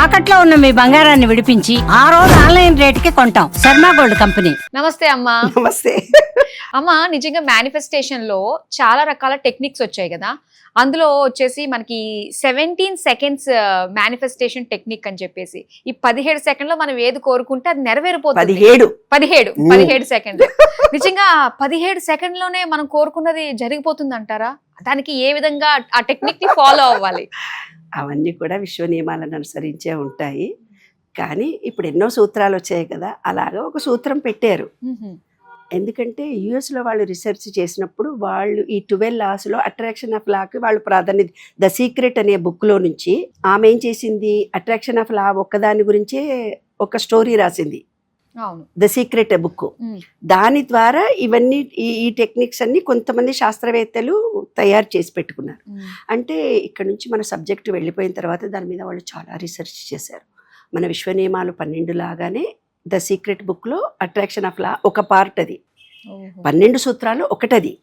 తాకట్లో ఉన్న మీ బంగారాన్ని విడిపించి ఆ రోజు ఆన్లైన్ రేటుకి కొంటాం. Sharma gold company. నమస్తే అమ్మా. నమస్తే అమ్మా, నిజంగా మేనిఫెస్టేషన్ లో చాలా రకాల టెక్నిక్స్ వచ్చాయి కదా. అందులో వచ్చేసి మనకి 17 సెకండ్స్ మేనిఫెస్టేషన్ టెక్నిక్ అని చెప్పేసి, ఈ 17 సెకండ్లో మనం ఏది కోరుకుంటే అది నెరవేరిపోతుంది. 17 సెకండ్. నిజంగా 17 సెకండ్లోనే మనం కోరుకున్నది జరిగిపోతుంది అంటారా? దానికి ఏ విధంగా ఆ టెక్నిక్ ని ఫాలో అవ్వాలి? అవన్నీ కూడా విశ్వ నియమాలను అనుసరించే ఉంటాయి. కానీ ఇప్పుడు ఎన్నో సూత్రాలు వచ్చాయి కదా, అలాగా ఒక సూత్రం పెట్టారు. ఎందుకంటే యుఎస్లో వాళ్ళు రీసెర్చ్ చేసినప్పుడు వాళ్ళు ఈ 12 లాస్లో అట్రాక్షన్ ఆఫ్ లాకి వాళ్ళు ప్రాధాన్యత, ద సీక్రెట్ అనే బుక్లో నుంచి ఆమె ఏం చేసింది, అట్రాక్షన్ ఆఫ్ లా ఒక్కదాని గురించే ఒక స్టోరీ రాసింది, ద సీక్రెట్ బుక్. దాని ద్వారా ఇవన్నీ ఈ టెక్నిక్స్ అన్ని కొంతమంది శాస్త్రవేత్తలు తయారు చేసి పెట్టుకున్నారు. అంటే ఇక్కడ నుంచి మన సబ్జెక్ట్ వెళ్ళిపోయిన తర్వాత దాని మీద వాళ్ళు చాలా రీసెర్చ్ చేశారు. మన విశ్వ నియమాలు 12 లాగానే ద సీక్రెట్ బుక్లో అట్రాక్షన్ ఆఫ్ లా ఒక పార్ట్. అది 12 సూత్రాలు ఒకటది.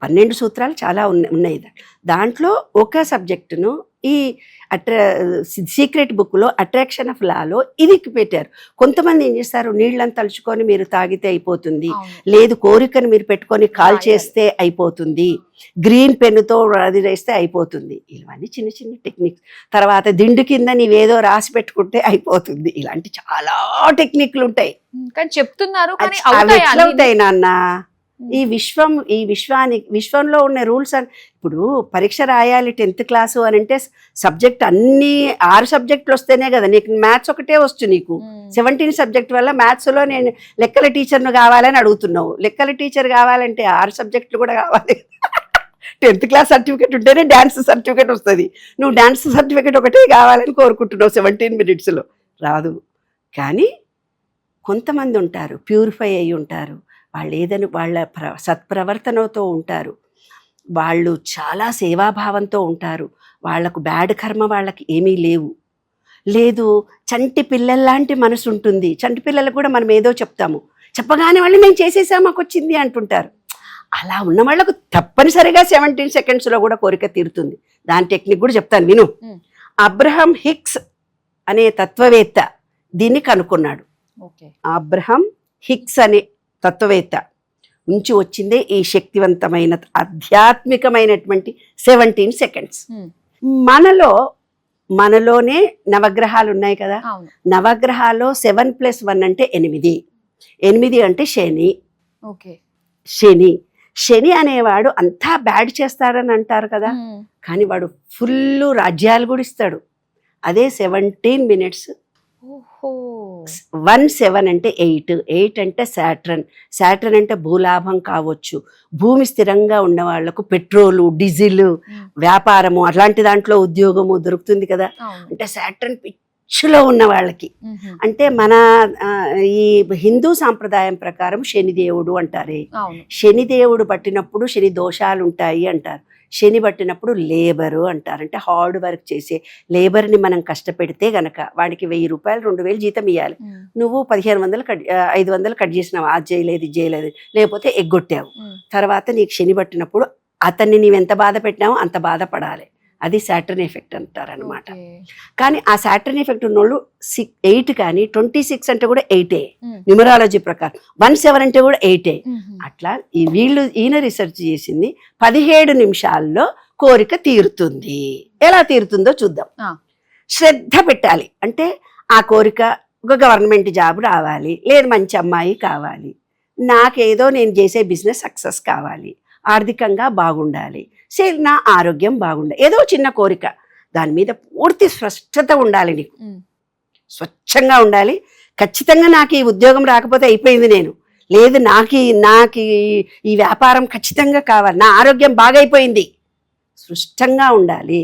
12 సూత్రాలు చాలా ఉన్నాయి. దాంట్లో ఒక సబ్జెక్టును ఈ సీక్రెట్ బుక్లో అట్రాక్షన్ ఆఫ్ లాలో ఇది పెట్టారు. కొంతమంది ఏం చేస్తారు, నీళ్ళని తలుచుకొని మీరు తాగితే అయిపోతుంది, లేదు కోరికను మీరు పెట్టుకొని కాల్ చేస్తే అయిపోతుంది, గ్రీన్ పెన్నుతో అది వేస్తే అయిపోతుంది. ఇవన్నీ చిన్న చిన్న టెక్నిక్స్. తర్వాత దిండు కింద నీవేదో రాసి పెట్టుకుంటే అయిపోతుంది. ఇలాంటి చాలా టెక్నిక్లు ఉంటాయి. కానీ చెప్తున్నారు, అవుతాయి నాన్న. ఈ విశ్వంలో ఉన్న రూల్స్ ఇప్పుడు పరీక్ష రాయాలి 10th క్లాసు అని అంటే సబ్జెక్ట్ అన్ని 6 సబ్జెక్టులు వస్తేనే కదా. నీకు మ్యాథ్స్ ఒకటే వచ్చు. నీకు 17 సబ్జెక్ట్ వల్ల మ్యాథ్స్లో నేను లెక్కల టీచర్ను కావాలని అడుగుతున్నావు. లెక్కల టీచర్ కావాలంటే 6 సబ్జెక్టులు కూడా కావాలి. 10th క్లాస్ సర్టిఫికేట్ ఉంటేనే డ్యాన్స్ సర్టిఫికేట్ వస్తుంది. నువ్వు డ్యాన్స్ సర్టిఫికేట్ ఒకటే కావాలని కోరుకుంటున్నావు 17 మినిట్స్లో. రాదు. కానీ కొంతమంది ఉంటారు, ప్యూరిఫై అయి ఉంటారు. వాళ్ళు ఏదని వాళ్ళ సత్ప్రవర్తనతో ఉంటారు, వాళ్ళు చాలా సేవాభావంతో ఉంటారు, వాళ్లకు బ్యాడ్ కర్మ వాళ్ళకి ఏమీ లేదు. చంటి పిల్లల్లాంటి మనసు ఉంటుంది. చంటి పిల్లలకు కూడా మనం ఏదో చెప్తాము, చెప్పగానే వాళ్ళు మేము చేసేసాం మాకు వచ్చింది అంటుంటారు. అలా ఉన్న వాళ్ళకు తప్పనిసరిగా 17 సెకండ్స్లో కూడా కోరిక తీరుతుంది. దాని టెక్నిక్ కూడా చెప్తాను, విను. అబ్రహం హిక్స్ అనే తత్వవేత్త దీన్ని కనుక్కున్నాడు. అబ్రహం హిక్స్ అనే తత్వవేత్త నుంచి వచ్చిందే ఈ శక్తివంతమైన ఆధ్యాత్మికమైనటువంటి 17 సెకండ్స్. మనలోనే నవగ్రహాలు ఉన్నాయి కదా. నవగ్రహాల్లో 7+1 అంటే 8. 8 అంటే శని అనేవాడు అంతా బ్యాడ్ చేస్తాడని అంటారు కదా. కానీ వాడు ఫుల్ రాజ్యాలు కూడా ఇస్తాడు. అదే 17 మినిట్స్. 17 అంటే 8 అంటే సాటర్న్ అంటే భూలాభం కావచ్చు. భూమి స్థిరంగా ఉన్న వాళ్లకు పెట్రోలు, డీజిల్, వ్యాపారము అట్లాంటి దాంట్లో ఉద్యోగము దొరుకుతుంది కదా. అంటే సాటర్న్ పిచ్చిలో ఉన్న వాళ్ళకి. అంటే మన ఈ హిందూ సాంప్రదాయం ప్రకారం శనిదేవుడు అంటారే, శనిదేవుడు పట్టినప్పుడు శని దోషాలు ఉంటాయి అంటారు. శని పట్టినప్పుడు లేబరు అంటారు. అంటే హార్డ్ వర్క్ చేసే లేబర్ని మనం కష్టపెడితే గనక వాడికి 1000 రూపాయలు 2000 జీతం ఇవ్వాలి. నువ్వు 1500 500 కట్ చేసినావు, అది చేయలేదు ఇది చేయలేదు, లేకపోతే ఎగ్గొట్టావు. తర్వాత నీకు శని పట్టినప్పుడు అతన్ని నీవెంత బాధ పెట్టినావో అంత బాధపడాలి. అది సాటర్న్ ఎఫెక్ట్ అంటారు అనమాట. కానీ ఆ సాటర్న్ ఎఫెక్ట్ ఉన్నోళ్ళు 8 కానీ 26 అంటే కూడా 8 న్యూమరాలజీ ప్రకారం. 17 అంటే కూడా 8. అట్లా ఈయన రీసెర్చ్ చేసింది 17 నిమిషాల్లో కోరిక తీరుతుంది. ఎలా తీరుతుందో చూద్దాం. శ్రద్ధ పెట్టాలి. అంటే ఆ కోరిక ఒక గవర్నమెంట్ జాబ్ రావాలి, లేదు మంచి అమ్మాయి కావాలి, నాకేదో నేను చేసే బిజినెస్ సక్సెస్ కావాలి, ఆర్థికంగా బాగుండాలి, నా ఆరోగ్యం బాగుండాలి, ఏదో చిన్న కోరిక. దాని మీద పూర్తి స్పష్టత ఉండాలి. నీకు స్వచ్ఛంగా ఉండాలి. ఖచ్చితంగా నాకు ఈ ఉద్యోగం రాకపోతే అయిపోయింది, నేను లేదు, నాకు ఈ వ్యాపారం ఖచ్చితంగా కావాలి, నా ఆరోగ్యం బాగైపోయింది, స్పష్టంగా ఉండాలి.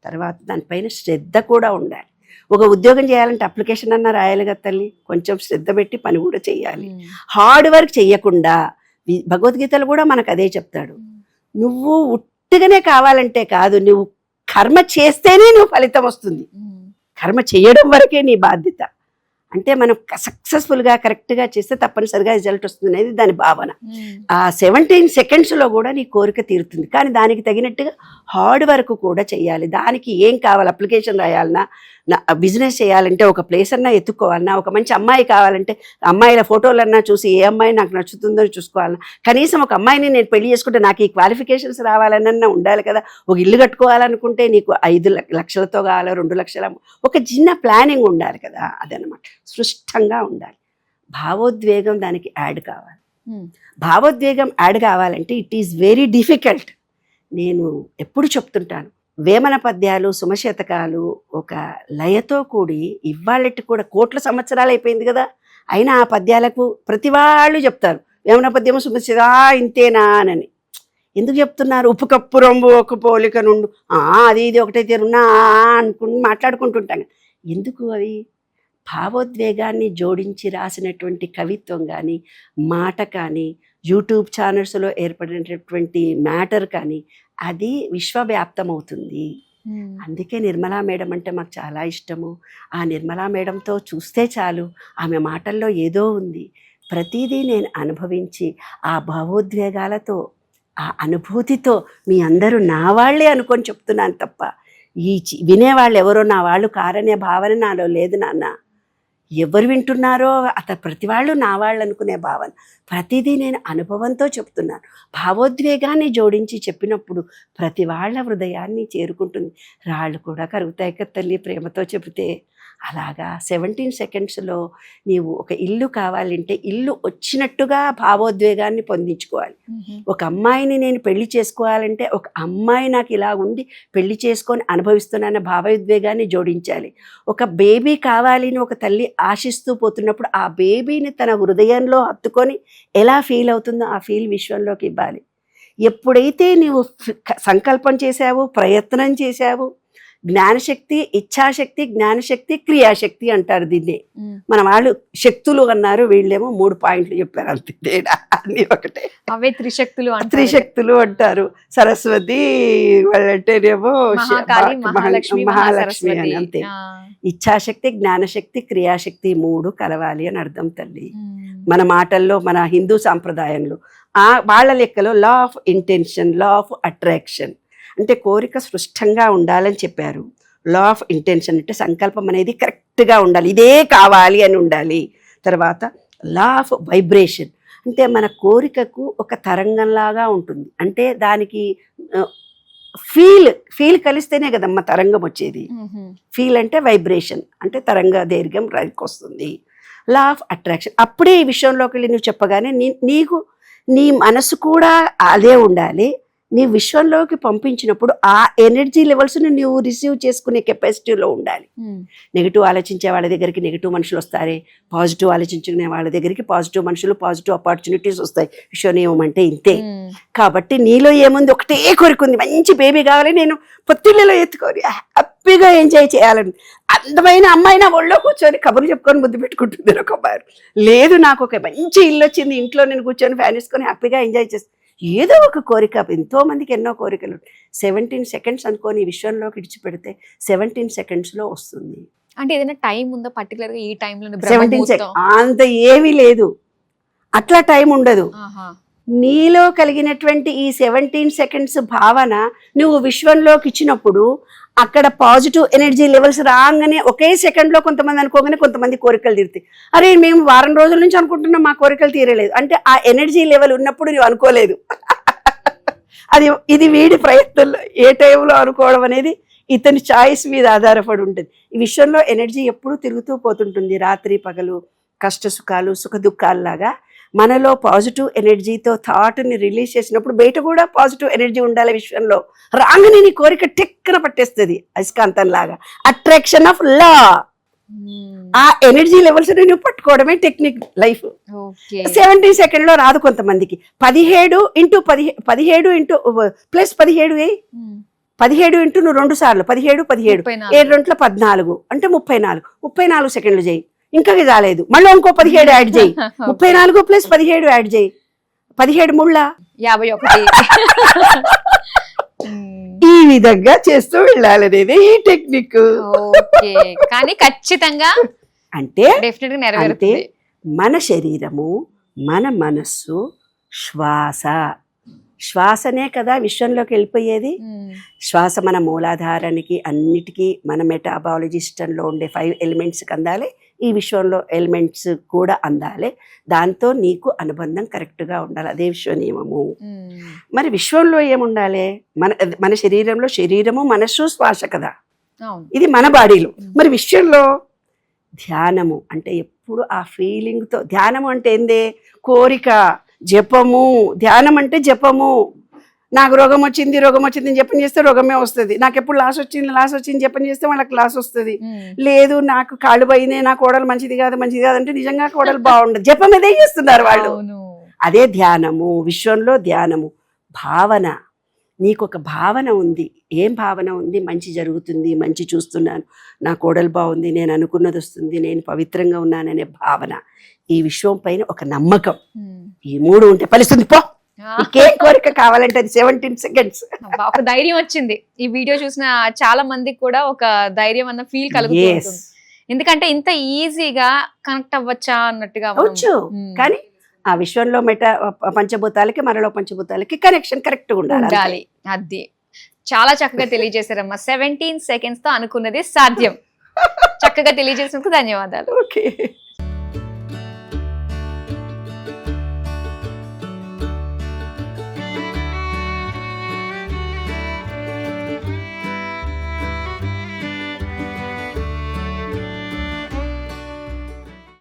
తర్వాత దానిపైన శ్రద్ధ కూడా ఉండాలి. ఒక ఉద్యోగం చేయాలంటే అప్లికేషన్ అన్నా రాయాలి కదా తల్లి, కొంచెం శ్రద్ధ పెట్టి పని కూడా చేయాలి. హార్డ్ వర్క్ చెయ్యకుండా, భగవద్గీతలు కూడా మనకు అదే చెప్తాడు, నువ్వు ఉట్టిగానే కావాలంటే కాదు, నువ్వు కర్మ చేస్తేనే నువ్వు ఫలితం వస్తుంది. కర్మ చేయడం వరకే నీ బాధ్యత. అంటే మనం సక్సెస్ఫుల్గా కరెక్ట్గా చేస్తే తప్పనిసరిగా రిజల్ట్ వస్తుంది అనేది దాని భావన. ఆ 17 సెకండ్స్లో కూడా నీ కోరిక తీరుతుంది. కానీ దానికి తగినట్టుగా హార్డ్ వర్క్ కూడా చేయాలి. దానికి ఏం కావాలి, అప్లికేషన్ రాయాలన్నా, బిజినెస్ చేయాలంటే ఒక ప్లేస్ అన్నా ఎత్తుక్కోవాలన్నా, ఒక మంచి అమ్మాయి కావాలంటే అమ్మాయిల ఫోటోలన్నా చూసి ఏ అమ్మాయి నాకు నచ్చుతుందో చూసుకోవాలన్నా, కనీసం ఒక అమ్మాయిని నేను పెళ్లి చేసుకుంటే నాకు ఈ క్వాలిఫికేషన్స్ రావాలన్నా ఉండాలి కదా. ఒక ఇల్లు కట్టుకోవాలనుకుంటే నీకు 5 లక్షలతో కావాలి, 2 లక్షల, ఒక చిన్న ప్లానింగ్ ఉండాలి కదా. అదనమాట, స్పష్టంగా ఉండాలి. భావోద్వేగం దానికి యాడ్ కావాలి. భావోద్వేగం యాడ్ కావాలంటే ఇట్ ఈస్ వెరీ డిఫికల్ట్. నేను ఎప్పుడు చెప్తుంటాను, వేమన పద్యాలు, సుమశతకాలు ఒక లయతో కూడి ఇవాళటి కూడా కోట్ల సంవత్సరాలు అయిపోయింది కదా, అయినా ఆ పద్యాలకు ప్రతి వాళ్ళు చెప్తారు వేమన పద్యము సుమశత ఇంతేనా అని. ఎందుకు చెప్తున్నారు? ఉప్పు కప్పు రొంబు ఒక పోలిక నుండు, అది ఇది ఒకటే తీరున్నా అనుకుని మాట్లాడుకుంటుంటాం. ఎందుకు అవి? భావోద్వేగాన్ని జోడించి రాసినటువంటి కవిత్వం కానీ, మాట కానీ, యూట్యూబ్ ఛానల్స్లో ఏర్పడినటువంటి మ్యాటర్ కానీ అది విశ్వవ్యాప్తమవుతుంది. అందుకే నిర్మలా మేడం అంటే మాకు చాలా ఇష్టము. ఆ నిర్మలా మేడంతో చూస్తే చాలు, ఆమె మాటల్లో ఏదో ఉంది. ప్రతిదీ నేను అనుభవించి ఆ భావోద్వేగాలతో, ఆ అనుభూతితో మీ అందరూ నా వాళ్ళే అనుకొని చెప్తున్నాను తప్ప వినేవాళ్ళు ఎవరో నా వాళ్ళు కారనే భావన నాలో లేదు నాన్న. ఎవరు వింటున్నారో ప్రతి వాళ్ళు నా వాళ్ళు అనుకునే భావన. ప్రతిదీ నేను అనుభవంతో చెప్తున్నాను. భావోద్వేగాన్ని జోడించి చెప్పినప్పుడు ప్రతి వాళ్ళ హృదయాన్ని చేరుకుంటుంది. రాళ్ళు కూడా కరుగుతాయి కదా తల్లి ప్రేమతో చెబితే. అలాగా 17 సెకండ్స్లో నీవు ఒక ఇల్లు కావాలంటే ఇల్లు వచ్చినట్టుగా భావోద్వేగాన్ని పొందించుకోవాలి. ఒక అమ్మాయిని నేను పెళ్లి చేసుకోవాలంటే ఒక అమ్మాయి నాకు ఇలా ఉంది పెళ్లి చేసుకొని అనుభవిస్తున్నాన భావోద్వేగాన్ని జోడించాలి. ఒక బేబీ కావాలి అని ఒక తల్లి ఆశిస్తూ పోతున్నప్పుడు ఆ బేబీని తన హృదయంలో హత్తుకొని ఎలా ఫీల్ అవుతుందో ఆ ఫీల్ విశ్వంలోకి ఇవ్వాలి. ఎప్పుడైతే నీవు సంకల్పం చేశావో, ప్రయత్నం చేశావో, జ్ఞానశక్తి, ఇచ్ఛాశక్తి, జ్ఞానశక్తి, క్రియాశక్తి అంటారు దీన్ని. మన వాళ్ళు శక్తులు అన్నారు, వీళ్ళేమో 3 పాయింట్లు చెప్పారు. అంతే తేడా, అన్ని ఒకటే. అవే త్రిశక్తులు అంటారు. సరస్వతి వాళ్ళంటేనేమో మహాలక్ష్మి అని. అంతే. ఇచ్ఛాశక్తి, జ్ఞానశక్తి, క్రియాశక్తి 3 కలవాలి అని అర్థం తల్లి. మన మాటల్లో, మన హిందూ సాంప్రదాయంలో వాళ్ళ లెక్కలో law of intention, law of attraction అంటే కోరిక స్పష్టంగా ఉండాలని చెప్పారు. లా ఆఫ్ ఇంటెన్షన్ అంటే సంకల్పం అనేది కరెక్ట్గా ఉండాలి, ఇదే కావాలి అని ఉండాలి. తర్వాత లా ఆఫ్ వైబ్రేషన్ అంటే మన కోరికకు ఒక తరంగంలాగా ఉంటుంది. అంటే దానికి ఫీల్ కలిస్తేనే కదమ్మ తరంగం వచ్చేది. ఫీల్ అంటే వైబ్రేషన్ అంటే తరంగ దీర్ఘం వస్తుంది. లా ఆఫ్ అట్రాక్షన్ అప్పుడే ఈ విషయంలోకి వెళ్ళి నువ్వు చెప్పగానే నీకు నీ మనసు కూడా అదే ఉండాలి. నీ విశ్వంలోకి పంపించినప్పుడు ఆ ఎనర్జీ లెవెల్స్ని నువ్వు రిసీవ్ చేసుకునే కెపాసిటీలో ఉండాలి. నెగిటివ్ ఆలోచించే వాళ్ళ దగ్గరికి నెగిటివ్ మనుషులు వస్తారే, పాజిటివ్ ఆలోచించుకునే వాళ్ళ దగ్గరికి పాజిటివ్ మనుషులు, పాజిటివ్ ఆపర్చునిటీస్ వస్తాయి. విశ్వనియమం అంటే ఇంతే. కాబట్టి నీలో ఏముంది? ఒకటే కోరికుంది, మంచి బేబీ కావాలి, నేను పొత్తిళ్ళలో ఎత్తుకొని హ్యాపీగా ఎంజాయ్ చేయాలని. అందమైన అమ్మాయి నా ఒళ్ళో కూర్చొని కబుర్లు చెప్పుకొని ముద్దు పెట్టుకుంటుంది ఒక అమ్మాయి. లేదు, నాకు ఒక మంచి ఇల్లు వచ్చింది, ఇంట్లో నేను కూర్చొని ఫ్యాన్ వేసుకొని హ్యాపీగా ఎంజాయ్ చేస్తాను. ఏదో ఒక కోరిక, ఎంతో మందికి ఎన్నో కోరికలు. 17 సెకండ్స్ అనుకోని విశ్వంలోకి ఇడిచిపెడితే 17 సెకండ్స్లో వస్తుంది. అంటే ఏదైనా టైం ఉందో పర్టికులర్గా ఈ టైంలో? 17 సెకండ్స్ అంత ఏమీ లేదు, అట్లా టైం ఉండదు. నీలో కలిగినటువంటి ఈ 17 సెకండ్స్ భావన నువ్వు విశ్వంలోకి ఇచ్చినప్పుడు అక్కడ పాజిటివ్ ఎనర్జీ లెవెల్స్ రాగానే ఒకే సెకండ్లో కొంతమంది అనుకోగానే కొంతమంది కోరికలు తీరుతాయి. అరే మేము వారం రోజుల నుంచి అనుకుంటున్నాం మా కోరికలు తీరలేదు అంటే ఆ ఎనర్జీ లెవెల్ ఉన్నప్పుడు నువ్వు అనుకోలేదు. ఇది వీడి ప్రయత్నంలో ఏ టైంలో అనుకోవడం అనేది ఇతని చాయిస్ మీద ఆధారపడి ఉంటుంది. ఈ విశ్వంలో ఎనర్జీ ఎప్పుడూ తిరుగుతూ పోతుంటుంది, రాత్రి పగలు, కష్ట సుఖాలు, సుఖ దుఃఖాల్లాగా. మనలో పాజిటివ్ ఎనర్జీతో థాట్ని రిలీజ్ చేసినప్పుడు బయట కూడా పాజిటివ్ ఎనర్జీ ఉండాలి. విశ్వంలో రాగానే నీ కోరిక టెక్కన పట్టేస్తుంది అయస్కాంతం లాగా. అట్రాక్షన్ ఆఫ్ లా, ఆ ఎనర్జీ లెవెల్స్ నువ్వు పట్టుకోవడమే టెక్నిక్ లైఫ్. 17 సెకండ్లో రాదు కొంతమందికి. 17 ఇంటూ 17 ఇంటూ ప్లస్ 17 17 ఇంటూ నువ్వు 2 సార్లు 17 17 7 2 14 అంటే 34 సెకండ్లు చేయి. ఇంకా రాలేదు, మళ్ళీ ఇంకో 17 యాడ్ చేయి. 34 ప్లస్ 17 యాడ్ చేయి. 17 ముళ్ళ 51. ఈ విధంగా చేస్తూ వెళ్ళాలనేది ఈ టెక్నిక్. కానీ ఖచ్చితంగా అంటే అంటే మన శరీరము, మన మనస్సు, శ్వాస శ్వాసనే కదా విశ్వంలోకి వెళ్ళిపోయేది. ఉమ్, శ్వాస మన మూలాధారానికి అన్నిటికీ మన మెటాబాలజీ సిస్టంలో ఉండే 5 ఎలిమెంట్స్కి అందాలి, ఈ విశ్వంలో ఎలిమెంట్స్ కూడా అందాలి. దాంతో నీకు అనుబంధం కరెక్ట్గా ఉండాలి, అదే విశ్వ నియమము. ఉమ్, మరి విశ్వంలో ఏముండాలి? మన శరీరంలో శరీరము మనస్సు శ్వాస కదా, అవును. ఇది మన బాడీలో. మరి విశ్వంలో ధ్యానము అంటే ఎప్పుడు ఆ ఫీలింగ్తో. ధ్యానము అంటే ఏందే? కోరిక, జపము. ధ్యానం అంటే జపము. నాకు రోగం వచ్చింది అని జపం చేస్తే రోగమే వస్తుంది. నాకు ఎప్పుడు లాస్ వచ్చింది జపం చేస్తే వాళ్ళకి లాస్ వస్తుంది. ఉమ్, లేదు నాకు కాళ్ళు పోయినాయి, నా కోడలు మంచిది కాదంటే నిజంగా కోడలు బాగుండదు. జపం ఏదే చేస్తున్నారు వాళ్ళు. అవును. అదే ధ్యానము. విశ్వంలో ధ్యానము. భావన, నీకు ఒక భావన ఉంది. ఏం భావన ఉంది? మంచి జరుగుతుంది, మంచి చూస్తున్నాను, నా కోడలు బాగుంది, నేను అనుకున్నది వస్తుంది, నేను పవిత్రంగా ఉన్నాననే భావన. ఈ విశ్వం పైన ఒక నమ్మకం. ఉమ్. ఈ 3 ఉంటే ఫలిస్తుంది. పో, ఆ, నీకే కోరిక కావాలంటే అది 17 seconds. అబ్బా, ఒక ధైర్యం వచ్చింది. ఈ వీడియో చూసిన చాలా మందికి కూడా ఒక ధైర్యం అన్న ఫీల్ కలుగుతూ Yes. ఉంటుంది. ఎందుకంటే ఇంత ఈజీగా కనెక్ట్ అవ్వచ్చా అన్నట్టుగా మనం- అవచ్చు. ఉమ్, కానీ ఆ విశ్వంలో పంచభూతాలకి మనలో పంచభూతాలకి కనెక్షన్ కరెక్ట్ ఉండాలి. ఉండాలి. అది చాలా చక్కగా తెలియజేశారమ్మా. 17 seconds తో అనుకున్నది సాధ్యం. చక్కగా తెలియజేసినందుకు ధన్యవాదాలు. ఓకే.